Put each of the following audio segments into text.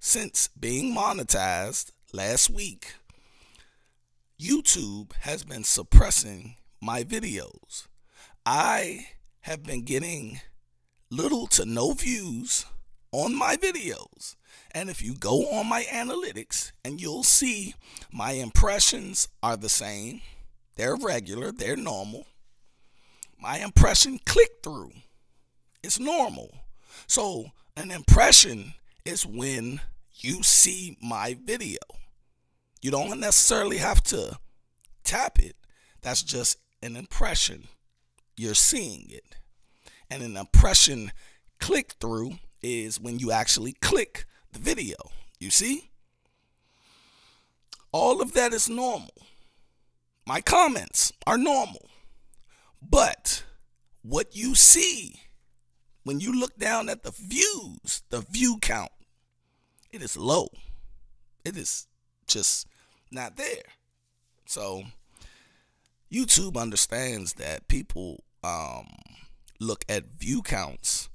since being monetized last week, YouTube has been suppressing my videos. I have been getting little to no views on my videos. And if you go on my analytics, and you'll see my impressions are the same. They're regular, they're normal. My impression click-through is normal. So an impression is when you see my video. You don't necessarily have to tap it. That's just an impression. You're seeing it. And an impression click-through is when you actually click the video. You see? All of that is normal. My comments are normal. But what you see when you look down at the views, the view count, it is low. It is just not there. So YouTube understands that people look at view counts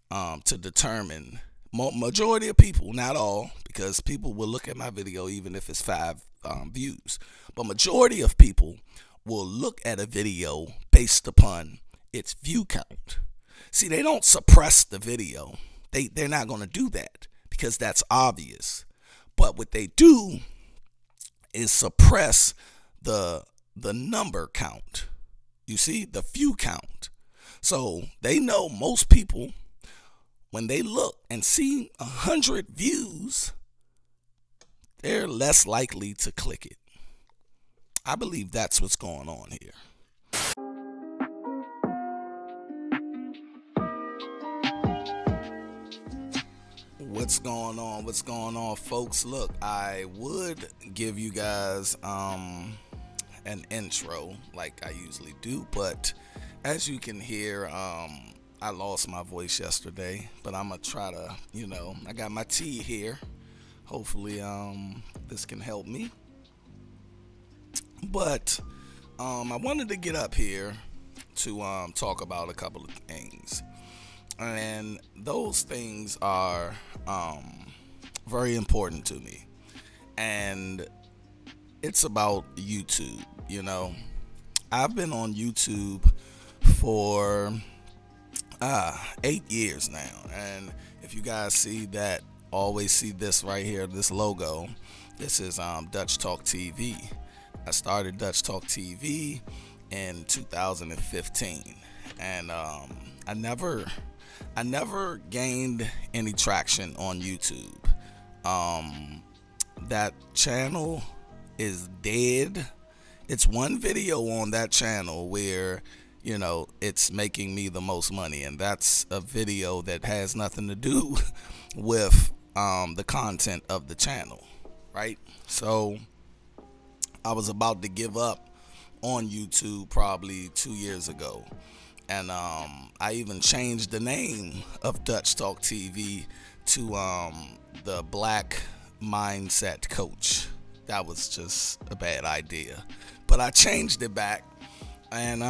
to determine, majority of people, not all, because people will look at my video even if it's 5 views, but majority of people will look at a video based upon its view count. See, they don't suppress the video. They're not going to do that because that's obvious. But what they do is suppress the number count. You see, the view count. So they know most people, when they look and see 100 views, they're less likely to click it. I believe that's what's going on here. What's going on? What's going on, folks? Look, I would give you guys an intro like I usually do, but as you can hear, I lost my voice yesterday, but I'm gonna try to, I got my tea here. Hopefully this can help me. But I wanted to get up here to talk about a couple of things, and those things are very important to me, and it's about YouTube. I've been on YouTube for 8 years now, and if you guys see that, always see this right here, this logo. This is Dutch Talk TV. I started Dutch Talk TV in 2015, and I never gained any traction on YouTube. That channel is dead. It's one video on that channel where it's making me the most money, and that's a video that has nothing to do with the content of the channel, right? So I was about to give up on YouTube probably 2 years ago, and I even changed the name of Dutch Talk TV to the Black Mindset Coach. That was just a bad idea, but I changed it back, and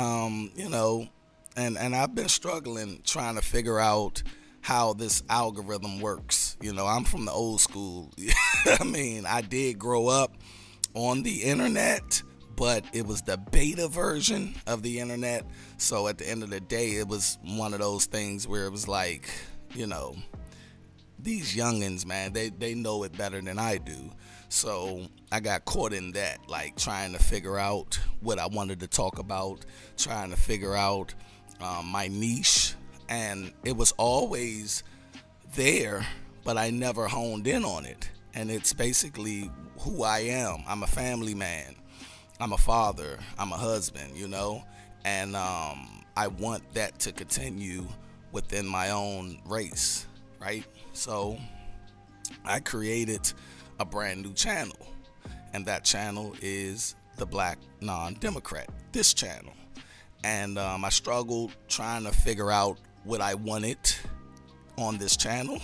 and I've been struggling trying to figure out how this algorithm works. I'm from the old school. I mean, I did grow up on the internet, but it was the beta version of the internet. So at the end of the day, it was one of those things where it was like, these youngins, man, they know it better than I do. So I got caught in that, like trying to figure out what I wanted to talk about, trying to figure out my niche, and it was always there, but I never honed in on it. And it's basically who I am. I'm a family man. I'm a father. I'm a husband, and I want that to continue within my own race, right? So I created a brand new channel, and that channel is the Black Non-Democrat, this channel. And I struggled trying to figure out what I wanted on this channel.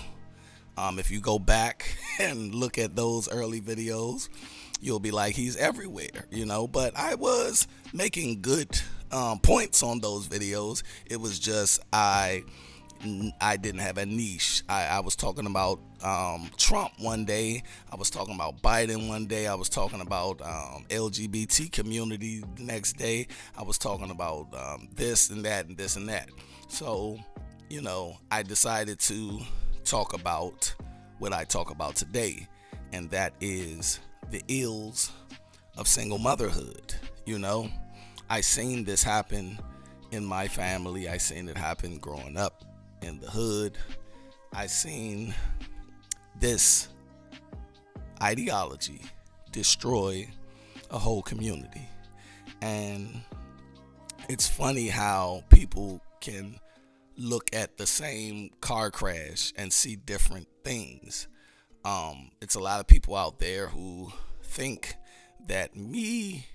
If you go back and look at those early videos, you'll be like, he's everywhere, but I was making good points on those videos. It was just I I didn't have a niche. I was talking about Trump one day. I was talking about Biden one day. I was talking about LGBT community the next day. I was talking about this and that and this and that. So, I decided to talk about what I talk about today, and that is the ills of single motherhood. I seen this happen in my family. I seen it happen growing up in the hood. I seen this ideology destroy a whole community. And it's funny how people can look at the same car crash and see different things. It's a lot of people out there who think that me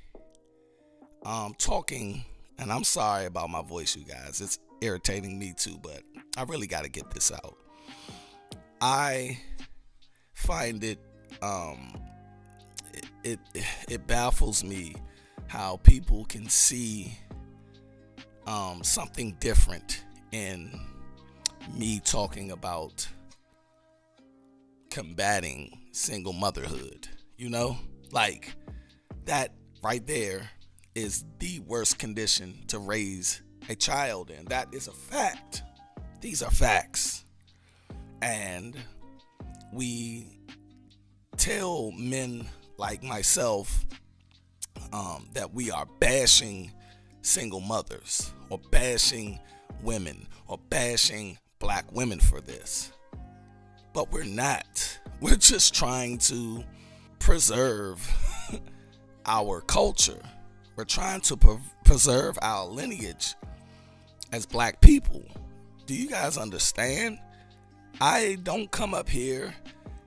talking, and I'm sorry about my voice, you guys, it's irritating me too, but I really got to get this out. I find it it baffles me how people can see something different in me talking about combating single motherhood. Like that right there is the worst condition to raise a child in. That is a fact. These are facts. And we tell men like myself that we are bashing single mothers, or bashing women, or bashing black women for this. But we're not. We're just trying to preserve our culture. We're trying to preserve our lineage as black people. Do you guys understand? I don't come up here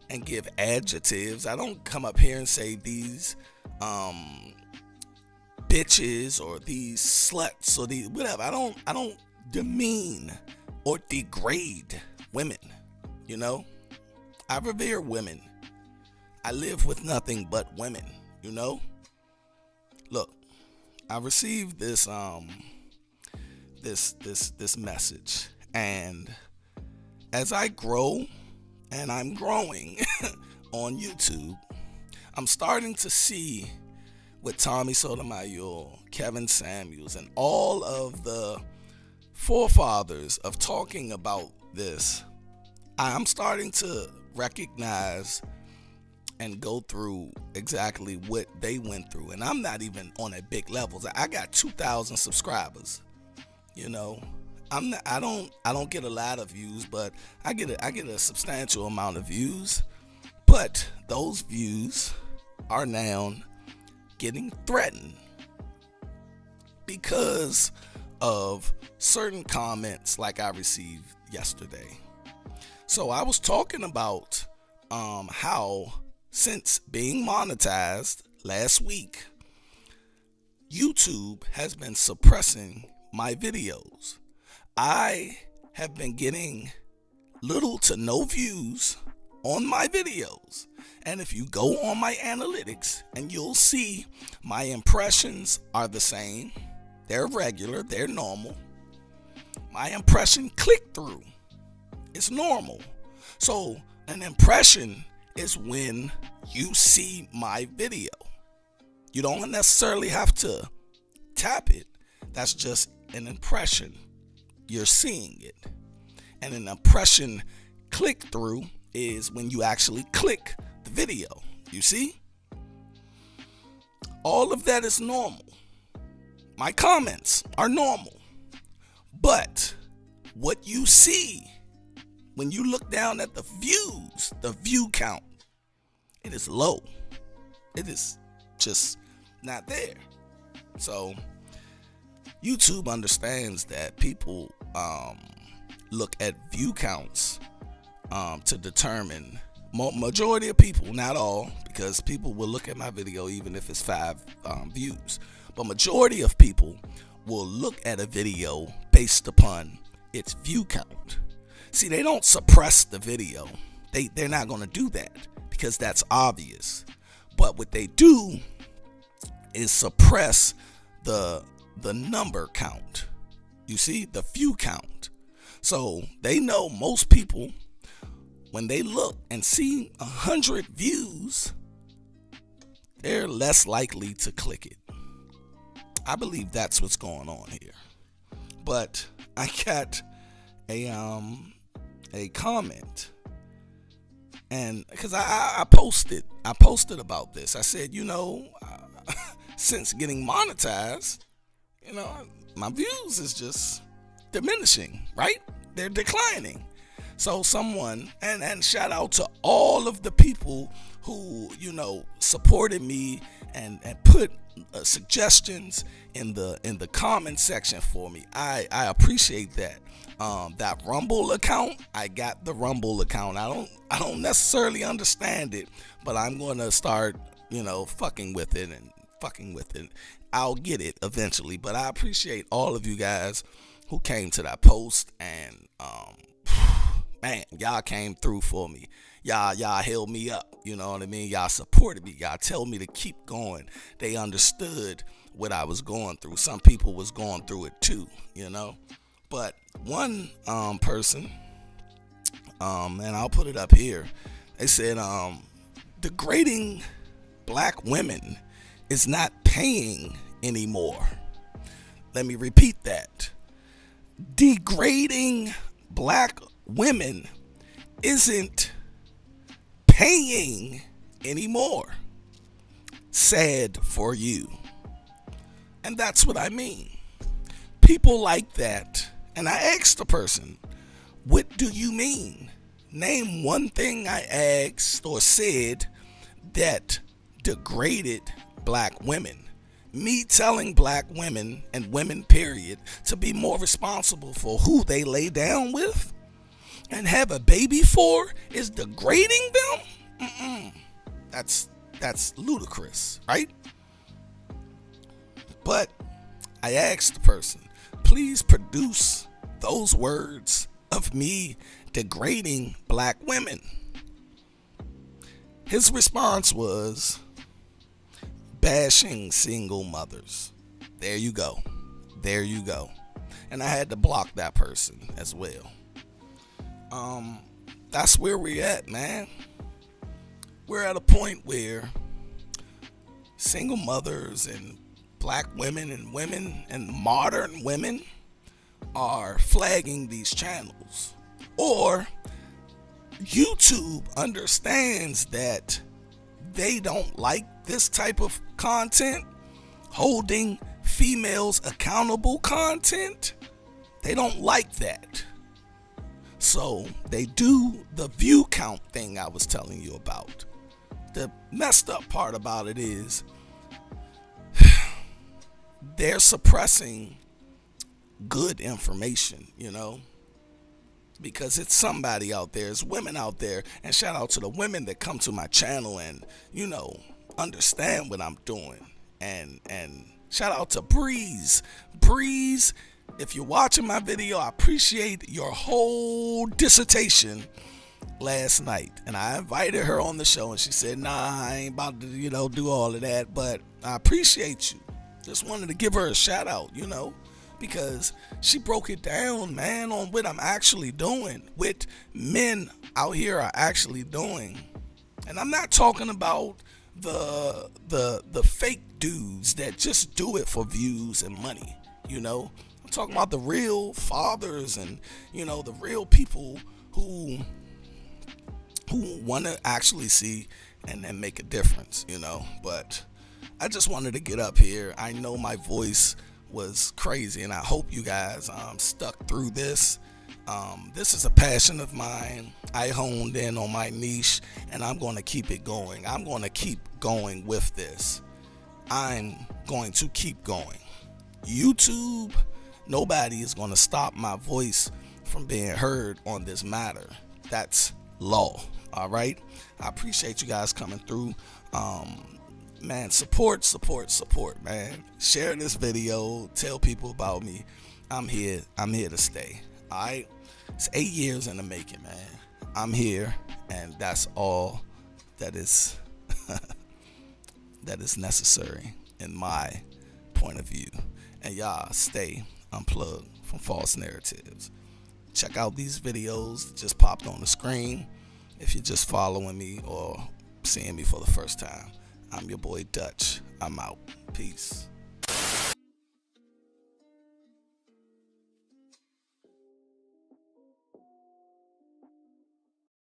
and give adjectives. I don't come up here and say these bitches or these sluts or these whatever. I don't demean or degrade women. I revere women. I live with nothing but women. Look, I received this this message, and as I grow, and I'm growing on YouTube, I'm starting to see with Tommy Sotomayor, Kevin Samuels, and all of the forefathers of talking about this, I'm starting to recognize and go through exactly what they went through. And I'm not even on a big level. I got 2,000 subscribers. I don't get a lot of views, but I get a substantial amount of views. But those views are now getting threatened because of certain comments like I received yesterday. So I was talking about how, since being monetized last week, YouTube has been suppressing my videos. I have been getting little to no views on my videos. And if you go on my analytics, and you'll see my impressions are the same. They're regular, they're normal. My impression click-through is normal. So an impression is when you see my video. You don't necessarily have to tap it. That's just an impression. You're seeing it. And an impression click-through is when you actually click the video. You see? All of that is normal. My comments are normal. But what you see when you look down at the views, the view count, it is low. It is just not there. So YouTube understands that people look at view counts to determine, majority of people, not all, because people will look at my video even if it's 5 views, but majority of people will look at a video based upon its view count. See, they don't suppress the video. They're not going to do that because that's obvious. But what they do is suppress the number count. You see, the view count. So they know most people, when they look and see 100 views, they're less likely to click it. I believe that's what's going on here. But I got a comment, and because I posted about this. I said, since getting monetized, my views is just diminishing, right? They're declining. So someone, and shout out to all of the people who, supported me and put suggestions in the comment section for me. I appreciate that. That Rumble account, I got the Rumble account. I don't necessarily understand it, but I'm going to start, fucking with it. I'll get it eventually, but I appreciate all of you guys who came to that post, and man, y'all came through for me. Y'all held me up, you know what I mean? Y'all supported me. Y'all told me to keep going. They understood what I was going through. Some people was going through it too, But one person, and I'll put it up here, they said, degrading black women is not paying anymore. Let me repeat that. Degrading black women isn't paying anymore. Sad for you. And that's what I mean. People like that. And I asked the person, what do you mean? Name one thing I asked or said that degraded black women. Me telling black women, and women period, to be more responsible for who they lay down with and have a baby for is degrading them? That's ludicrous, right? But I asked the person, please produce those words of me degrading black women. His response was bashing single mothers. There you go. And I had to block that person as well. That's where we're at, man. We're at a point where single mothers and black women and modern women are flagging these channels. Or YouTube understands that they don't like this type of content, holding females accountable content. They don't like that. So they do the view count thing I was telling you about. The messed up part about it is they're suppressing good information, because it's somebody out there, it's women out there, and shout out to the women that come to my channel and, understand what I'm doing. And shout out to Breeze. If you're watching my video, I appreciate your whole dissertation last night. And I invited her on the show, and she said, nah, I ain't about to, do all of that, but I appreciate you. Just wanted to give her a shout out, because she broke it down, man, on what I'm actually doing, what men out here are actually doing. And I'm not talking about the fake dudes that just do it for views and money, I'm talking about the real fathers and, the real people who want to actually see and then make a difference, But I just wanted to get up here. I know my voice was crazy, and I hope you guys stuck through this. This is a passion of mine. I honed in on my niche, and I'm going to keep it going. I'm going to keep going with this. I'm going to keep going. YouTube, nobody is going to stop my voice from being heard on this matter. That's law. All right. I appreciate you guys coming through. Man, support, man. Share this video. Tell people about me. I'm here to stay. All right. It's 8 years in the making, man. I'm here, and that's all that is that is necessary in my point of view. And y'all stay unplugged from false narratives. check out these videos that just popped on the screen. If you're just following me or seeing me for the first time, I'm your boy Dutch. I'm out. Peace.